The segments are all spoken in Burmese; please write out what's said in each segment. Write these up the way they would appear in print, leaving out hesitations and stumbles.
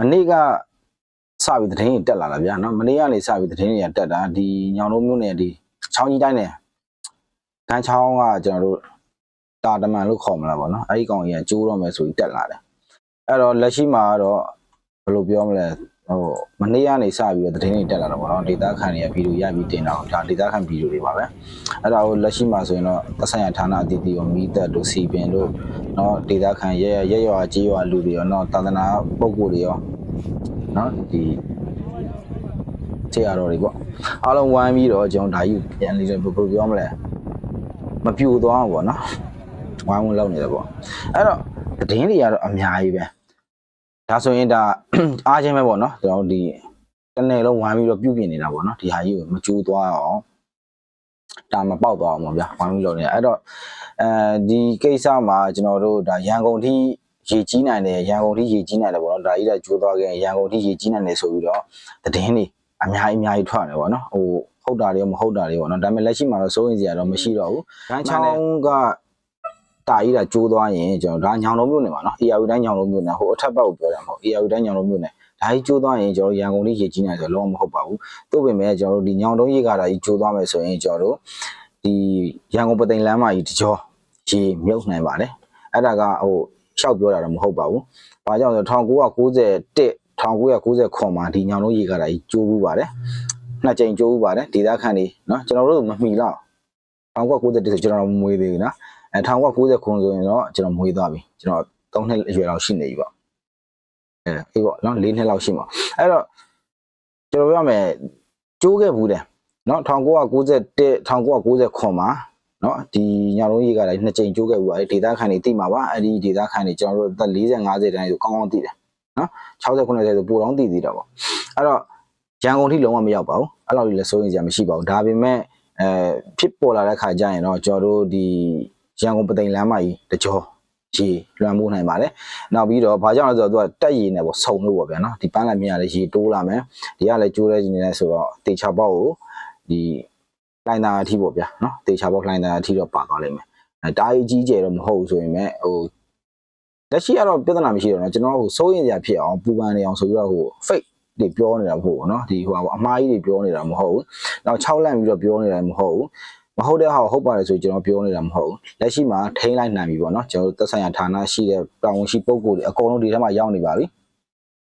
နေ့ကစပြီးသတင်းတက်လာတာဗျာနော်မနေ့ကနေစပြီးသတင်းတွေတက်တာဒီညောင်လုံးမျိုးနဲ့ဒီချောင်းကြီးတိုင်းနဲ့ကန်းချောင်းကကျွန်တော်တို့တာတမန်လို့ခေါ်မလားပေါ့နော်အဲ့ဒီကောင်ကြီးကကျိုးတော့မယ်ဆိုပြီးတက်လာတယ်အဲ့တော့လက်ရှိမှာတော့ဘယ်လိုပြောမလဲဟိုမနေ့ကနေစပြီးသတင်းတွေတက်လာတော့ပေါ့နော်ဒေတာခန်တွေကဗီဒီယိုရိုက်ပြီးတင်တာဒါဒေတာခန်ဗီဒီယိုတွေပါပဲအဲ့ဒါကိုလက်ရှိမှာဆိုရင်တော့သက်ဆိုင်ရာဌာနအသီးသီးကိုမီးသက်တို့စီပင်တို့နော်ဒေတာခန်ရဲရွာကြေးရွာလူတွေရောနော်သာသနာပုဂ္ဂိုလ်တွေရောနော်ဒီခြေရတော်တွေပေါ့အားလုံးဝိုင်းပြီးတော့ကျွန်တော်ဒါကြီးပြန်လေးဘယ်လိုပြောမလဲမပြိုသွားဘူးပေါ့နော်ဝိုင်းဝန်းလောက်နေတယ်ပေါ့အဲ့တော့သတင်းတွေကတော့အများကြီးပဲဒါဆိုရင်ဒါအားချင်းပဲပေါ့နော်ကျွန်တော်ဒီတစ်နေ့လုံးဝိုင်းပြီးတော့ပြုပြင်နေတာပေါ့နော်ဒီဟာကြီးကိုမကျိုးသွားအောင်ဒါမပေါက်သွားအောင်ပေါ့ဗျာဝိုင်းပြီးလုပ်နေတာအဲ့တော့ဒီကိစ္စမှာကျွန်တော်တို့ဒါရန်ကုန်ထိရေကြီးနိုင်တယ်ရန်ကုန်ထိရေကြီးနိုင်တယ်ပေါ့နော်ဒါကြီးကကျိုးသွားခဲ့ရန်ကုန်ထိရေကြီးနိုင်တယ်ဆိုပြီးတော့သတင်းတွေအများကြီးထွက်တယ်ပေါ့နော်ဟိုဟုတ်တာတွေမဟုတ်တာတွေပေါ့နော်ဒါပေမဲ့လက်ရှိမှာတော့စိုးရင်စရာတော့မရှိတော့ဘူးဂန်းချောင်းကတာကြီးကကျိုးသွားရင်ကျွန်တော်ဒါညောင်လုံးမြို့နယ်မှာနော် AR တိုင်းညောင်လုံးမြို့နယ်ဟိုအထက်ဘက်ကိုပြောတာမဟုတ် AR တိုင်းညောင်လုံးမြို့နယ်ဒါကြီးကျိုးသွားရင်ကျွန်တော်ရန်ကုန်ထိရေကြီးနိုင်ဆိုတော့လုံးဝမဟုတ်ပါဘူးသို့ပေမဲ့ကျွန်တော်တို့ဒီညောင်တုံးရေကာတာကြီးကျိုးသွားမယ်ဆိုရင်ကျွန်တော်တို့ဒီရန်ကုန်ပသိမ်လမ်းမကြီးတကြောရေမြုပ်နိုင်ပါတယ်အဲ့ဒါကဟိုရှောက်ပြောတာတော့မဟုတ်ပါဘူးဘာကြောင့်လဲ1990မှာဒီညောင်လုံးရေကာတာကြီးကျိုးဘူးပါတယ်နှစ်ကြိမ်ကျိုးဘူးပါတယ်ဒေသခံတွေနော်ကျွန်တော်တို့မမီတော့1991ဆိုကျွန်တော်မွေးသေးဘူးနော်1990ခုဆိုရင်တော့ကျွန်တော်မွေးသွားပြီကျွန်တော်3နှစ်အရွယ်လောက်ရှိနေပြီပေါ့အေးပေါ့နော်4နှစ်လောက်ရှိမှာအဲ့တော့ကျွန်တော်ပြောမယ်ကျိုးခဲ့ဘူးတယ်နော်1990မှာနော်ဒီညောင်လုံးရေကာတာနှစ်ကြိမ်ကျိုးခဲ့ဘူးပါတယ်ဒေသခံတွေသိမှာပါအဲ့ဒီဒေသခံတွေကျွန်တော်တို့အသက်40 50တန်းဆိုကောင်းကောင်းသိတယ်နော်60 90ဆိုပိုတော့သိသေးတာပေါ့အဲ့တော့ရန်ကုန်ထိလုံးဝမရောက်ပါဘူးအဲ့လောက်ကြီးလည်းစိုးရင်စရာမရှိပါဘူးဒါပေမဲ့ဖြစ်ပေါ်လာတဲ့ခါကျရင်တော့ကျွန်တော်တို့ဒီရန်ကုန်ပသိမ်လမ်းမကြီးတကြောရေလွှမ်းမိုးနိုင်ပါတယ်နောက်ပြီးတော့ဘာကြောင့်လဲဆိုတော့သူကတက်ရည်နဲ့ပေါ့စုံလို့ပေါ့ဗျာနော်ဒီပန်းလိုက်မြင်ရတဲ့ရေတိုးလာမယ်ဒီကလည်းကျိုးတဲ့နေနေဆိုတော့တေချာပေါက်ကိုဒီလိုင်းသားအထိပေါ့ဗျာနော်တေချာပေါက်လိုင်းသားအထိတော့ပါသွားလိမ့်မယ်ဒါအကြီးကျယ်တော့မဟုတ်ဘူးဆိုရင်ဟိုလက်ရှိကတော့ပြဿနာမရှိတော့နော်ကျွန်တော်ဟိုစိုးရင်စရာဖြစ်အောင်ပူပန်နေအောင်ဆိုပြီးတော့ဟို fake တွေပြောနေတာမဟုတ်ဘူးเนาะဒီဟိုအမှားကြီးတွေပြောနေတာမဟုတ်ဘူးနောက်6လန့်ပြီးတော့ပြောနေတာမဟုတ်ဘူးမဟုတ်တဲ့ဟာဟုတ်ပါတယ်ဆိုကျွန်တော်ပြောနေတာမဟုတ်ဘူးလက်ရှိမှာထိန်းလိုက်နိုင်ပြီပေါ့เนาะကျွန်တော်သက်ဆိုင်ရာဌာနရှိတဲ့တာဝန်ရှိပုဂ္ဂိုလ်တွေအကုန်လုံးဒီထဲမှာရောက်နေပါပြီ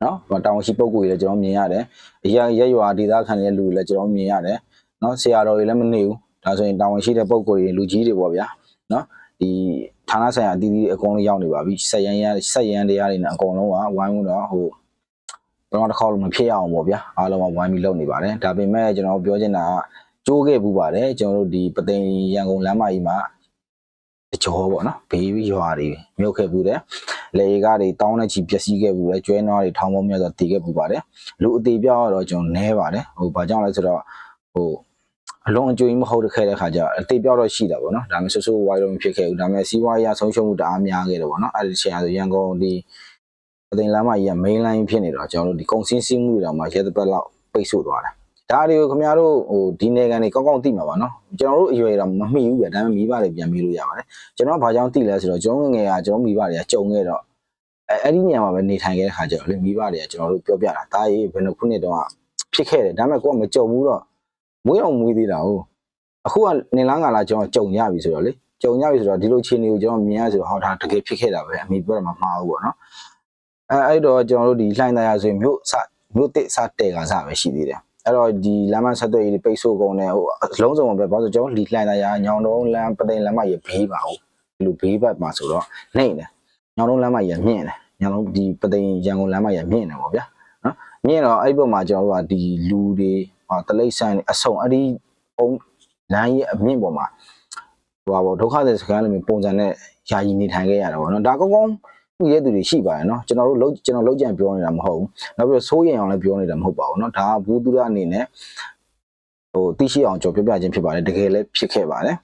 เนาะတာဝန်ရှိပုဂ္ဂိုလ်တွေလည်းကျွန်တော်မြင်ရတယ်ရက်ရွာဒေသခံတွေလူတွေလည်းကျွန်တော်မြင်ရတယ်เนาะဆရာတော်တွေလည်းမနေဘူးဒါဆိုရင်တာဝန်ရှိတဲ့ပုဂ္ဂိုလ်တွေလူကြီးတွေပေါ့ဗျာเนาะဒီဌာနဆိုင်ရာအသီးသီးအကုန်လုံးရောက်နေပါပြီဆက်ရန်တရားတွေနဲ့အကုန်လုံးကဝိုင်းဝန်းတော့ဟိုတော့တစ်ခါလုံးမဖြစ်ရအောင်ပေါ့ဗျာအားလုံးကဝိုင်းပြီးလုပ်နေပါတယ်ဒါပေမဲ့ကျွန်တော်ပြောချင်တာကကျိုးခဲ့ဘူးပါတယ်ကျွန်တော်တို့ဒီပသိမ်ရန်ကုန်လမ်းမကြီးမှာတကြောပေါ့နော်ဘေးရွာတွေမြုပ်ခဲ့ဘူးတယ်လေကားတွေတောင်းတဲ့ချီပျက်စီးခဲ့ဘူးတယ်ကျွဲနွားတွေထောင်ပေါင်းများစွာတည်ခဲ့ဘူးပါတယ်လူအသေးပြောက်တော့ကျွန်တော်နဲပါတယ်ဟိုဘာကြောင့်လဲဆိုတော့ဟိုအလုံးအကျွေးမဟုတ်ခဲ့တဲ့ခါကျအသေးပြောက်တော့ရှိတာပေါ့နော်ဒါပေမဲ့ဆိုးဝါးတော့မဖြစ်ခဲ့ဘူးဒါပေမဲ့စီးပွားရေးဆုံးရှုံးမှုတအားများခဲ့တယ်ပေါ့နော်အဲ့ဒီချိန်ဆိုရန်ကုန်ဒီပသိမ်လမ်းမကြီးက main line ဖြစ်နေတော့ကျွန်တော်တို့ဒီကုန်စင်းစင်းမှုတွေတော့မှရဲတစ်ပတ်လောက်ပိတ်ဆို့သွားတယ်ဒါတွေကိုခင်ဗျားတို့ဟိုဒီနေကန်တွေကောင်းကောင်းသိမှာပါနော်ကျွန်တော်တို့အရွယ်တော့မမိဘူးဗျဒါပေမဲ့မိဘတွေပြန်မေးလို့ရပါတယ်ကျွန်တော်ဘာကြောင့်သိလဲဆိုတော့ကျွန်တော်ငယ်ကကျွန်တော်မိဘတွေကကြုံခဲ့တော့အဲ့ဒီနေရာမှာပဲနေထိုင်ခဲ့တဲ့ခါကျတော့လေမိဘတွေကကျွန်တော်တို့ပြောပြတာဒါရေးဘယ်နှခုနှစ်တော့ဖြစ်ခဲ့တယ်ဒါပေမဲ့ကိုကမကြုံဘူးတော့မွေးအောင်မွေးသေးတာဟုတ်အခုကနေလန်းကလာကျွန်တော်ကြုံရပြီဆိုတော့လေကြုံရပြီဆိုတော့ဒီလိုခြေနေကိုကျွန်တော်မြင်ရဆိုတော့ဟောဒါတကယ်ဖြစ်ခဲ့တာပဲအမိပြောတော့မှမှားဘူးပေါ့နော်အဲ့တော့ကျွန်တော်တို့ဒီလှိုင်းတရားဆိုရင်မြို့တစ်စတဲ့ကစားပဲရှိသေးတယ်အဲ့တော့ဒီလမ်းမဆက်သွယ်ရေးပိတ်ဆို့ကုန်တယ်ဟိုအလုံးစုံပဲဘာလို့ကျွန်တော်လှိုင်းတရားညောင်တုံးလမ်းပသိမ်လမ်းမကြီးဘေးပါဟုတ်ဒီလိုဘေးဘက်မှာဆိုတော့နှိမ့်တယ်ညောင်တုံးလမ်းမကြီးမြင့်တယ်ညောင်တုံးဒီပသိမ်ရန်ကုန်လမ်းမကြီးမြင့်တယ်ပေါ့ဗျာနော်မြင့်တော့အဲ့ဘက်မှာကျွန်တော်တို့ကဒီလူတွေတလိပ်ဆန်အဆုံအဲ့ဒီပုံလမ်းကြီးအမြင့်ပေါ်မှာဟိုပါဒုက္ခသည်စခန်းလိုမျိုးပုံစံနဲ့ယာယီနေထိုင်ခဲ့ရတာပေါ့နော်ဒါကောင်းကောင်းပြည့်တဲ့သူတွေရှိပါတယ်နော်ကျွန်တော်လုံးကြံပြောနေတာမဟုတ်ဘူးနောက်ပြီးဆိုးရင်အောင်လည်းပြောနေတာမဟုတ်ပါဘူးနော်ဒါကဘူးသူရအနေနဲ့ဟိုသိရှိအောင်ကြော်ပြပြခြင်းဖြစ်ပါတယ်တကယ်လည်းဖြစ်ခဲ့ပါတယ်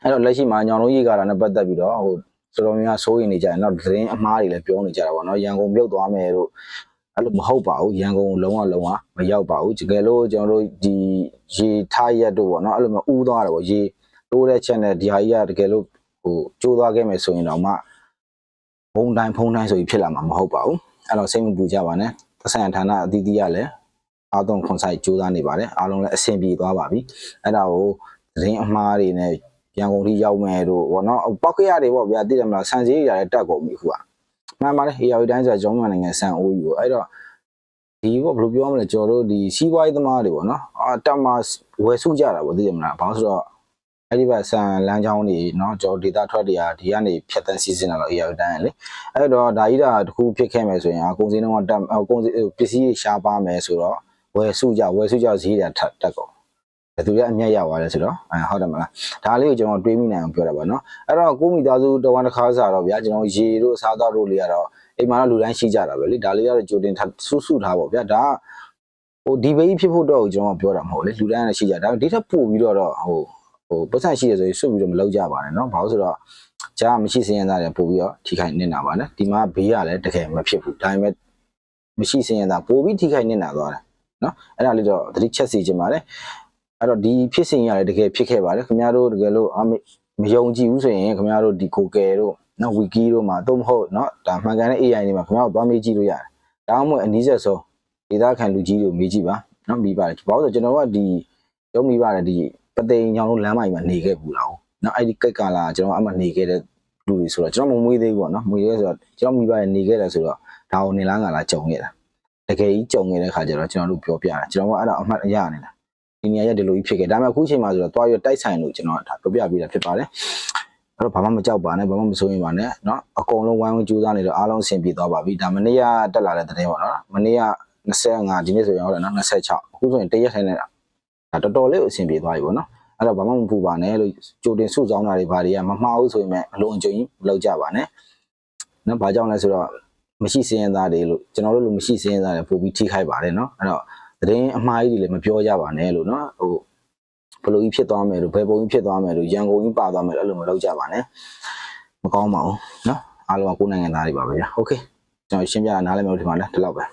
အဲ့တော့လက်ရှိမှာညောင်လုံးရေးကာတာနဲ့ပတ်သက်ပြီးတော့ဟိုတော်တော်များများဆိုးရင်နေကြတယ်နောက်သတင်းအမှားတွေလည်းပြောနေကြတာပေါ့နော်ရန်ကုန်မြုပ်သွားမယ်လို့အဲ့လိုမဟုတ်ပါဘူးရန်ကုန်လုံးဝမရောက်ပါဘူးတကယ်လို့ကျွန်တော်တို့ဒီရေထားရက်တို့ပေါ့နော်အဲ့လိုမျိုးဥသွားတယ်ပေါ့ရေတိုးတဲ့ချက်နဲ့ဒီဟာကြီးကတကယ်လို့ဟိုကျိုးသွားခဲ့မယ်ဆိုရင်တော့မှဖုံးတိုင်းဆိုပြီးဖြစ်လာမှာမဟုတ်ပါဘူးအဲ့တော့စိတ်မပူကြပါနဲ့ ဆိုင်ဌာနအသီးသီးရလည်းအားလုံးခွန်ဆိုင်ကြိုးစားနေပါတယ်အားလုံးလည်းအဆင်ပြေသွားပါပြီအဲ့ဒါကိုသတင်းအမှားတွေနဲ့ရန်ကုန်ထိရောက်မယ်တို့ဘောနော်ပောက်ခရတွေပေါ့ဗျာသိတယ်မလားဆန်စည်းတွေလည်းတက်ကုန်ပြီခုကမှန်ပါတယ် AR တိုင်းဆိုကျွန်တော်နိုင်ငံဆန်အိုးကြီးကိုအဲ့တော့ဒီပေါ့ဘယ်လိုပြောမလဲကျွန်တော်တို့ဒီစီးပွားရေးသမားတွေပေါ့နော်တက်မှာဝယ်စုကြတာပေါ့သိတယ်မလားဘာလို့ဆိုတော့အဲ့ဒီဘက်ဆန်လမ်းကြောင်းတွေနော်ကျွန်တော်ဒေတာထွက်တွေကဒီကနေဖြတ်တန်းစီးစင်းလာတော့ AR တိုင်းလေအဲ့တော့ဒါကြီးတာတခုဖြစ်ခဲ့မယ်ဆိုရင်အကုန်စင်းတော့တက်ကုန်ပစ္စည်းတွေရှားပါမယ်ဆိုတော့ဝယ်စုကြဈေးတွေတက်ကုန်ဘယ်သူကအမြတ်ရသွားလဲဆိုတော့ဟုတ်တယ်မလားဒါလေးကိုကျွန်တော်တွေးမိနိုင်အောင်ပြောတာပါနော်အဲ့တော့ကိုမိသားစုတဝန်တစ်ခါစားတော့ဗျာကျွန်တော်ရေတို့စားတော့တို့လေးကတော့အိမ်မှာတော့လူတိုင်းရှိကြတာပဲလေဒါလေးကတော့ကြိုတင်စုထားပေါ့ဗျာဒါဟိုဒီဘေးဖြစ်ဖို့တော့ကျွန်တော်ပြောတာမဟုတ်လေလူတိုင်းလည်းရှိကြဒါပေမဲ့ဒီထက်ပိုပြီးတော့ပတ်စံရှိရဆိုရင်စွတ်ပြီးတော့မလုပ်ကြပါနဲ့နော်ဘာလို့ဆိုတော့ကြားမရှိစင်းရသားတွေပို့ပြီးတော့ထိခိုက်နေတာပါနဲ့ဒီမှာဘေးကလည်းတကယ်မဖြစ်ဘူးဒါပေမဲ့မရှိစင်းရသားပို့ပြီးထိခိုက်နေတာသွားတယ်နော်အဲ့ဒါလေးတော့သတိချက်စီခြင်းပါလေအဲ့တော့ဒီဖြစ်စဉ်ရတယ်တကယ်ဖြစ်ခဲ့ပါတယ်ခင်ဗျားတို့တကယ်လို့မယုံကြည်ဘူးဆိုရင်ခင်ဗျားတို့ဒီကိုကယ်တို့နော်ဝီကီတို့မှာတော့မဟုတ်နော်ဒါမှန်ကန်တဲ့ AI တွေမှာခင်ဗျားတို့သွားမေးကြည့်လို့ရတယ်ဒါမှမဟုတ်အနည်းဆက်ဆုံးဒေသခံလူကြီးတွေမေးကြည့်ပါနော်မိပါတယ်ဘာလို့ဆိုကျွန်တော်ကဒီရုံးမိပါတယ်ဒီပသိမ်ညောင်လုံးလမ်းမကြီးမှာနေခဲ့ဘူးလားနော်အဲ့ဒီကိတ်ကာလာကျွန်တော်အမှနေခဲ့တဲ့လူတွေဆိုတော့ကျွန်တော်မမွေးသေးဘူးပေါ့နော်မွေးရဲဆိုတော့ကျွန်တော်မိပါတယ်နေခဲ့တယ်ဆိုတော့ဒါကိုနေလားငါလားကြုံခဲ့တာတကယ်ကြီးကြုံနေတဲ့ခါကျတော့ကျွန်တော်တို့ပြောပြတာကျွန်တော်ကအဲ့ဒါအမှတ်ရနေတာဒီနေရာရက်ဒီလိုကြီးဖြစ်ခဲ့ဒါပေမဲ့အခုချိန်မှာဆိုတော့တွားရတိုက်ဆိုင်လို့ကျွန်တော်ဒါပြောပြပေးတာဖြစ်ပါတယ်အဲ့တော့ဘာမှမကြောက်ပါနဲ့ဘာမှမစိုးရင်ပါနဲ့เนาะအကုန်လုံးဝိုင်းဝန်းကြိုးစားနေတော့အားလုံးအဆင်ပြေသွားပါပြီဒါမနေ့ကတက်လာတဲ့သတင်းပေါ့နော်မနေ့က25ဒီနေ့ဆိုရင်ဟုတ်တယ်နော်26အခုဆိုရင်တရက်ထိုင်နေတာဒါတော်တော်လေးကိုအဆင်ပြေသွားပြီပေါ့နော်အဲ့တော့ဘာမှမပူပါနဲ့လို့ကြိုတင်စုဆောင်းတာတွေဘာတွေကမမှားဘူးဆိုရင်လည်းအလုံးအကျုံကြီးမလုပ်ကြပါနဲ့เนาะဘာကြောင့်လဲဆိုတော့မရှိစင်းရသားတွေလို့ကျွန်တော်တို့လိုမရှိစင်းရသားတွေပို့ပြီးထိခိုက်ပါတယ်เนาะအဲ့တော့သတင်းအမှားကြီးတွေလည်းမပြောကြပါနဲ့လို့เนาะဟိုဘလိုကြီးဖြစ်သွားမယ်လို့ဘယ်ပုံကြီးဖြစ်သွားမယ်လို့ရန်ကုန်ကြီးပါသွားမယ်လို့အဲ့လိုမလုပ်ကြပါနဲ့မကောင်းပါဘူးเนาะအားလုံးကကိုယ်နိုင်ငံသားတွေပါပဲဗျာโอเคကျွန်တော်ရှင်းပြတာနားလည်မယ်လို့ထင်ပါတယ်ဒီလောက်ပဲ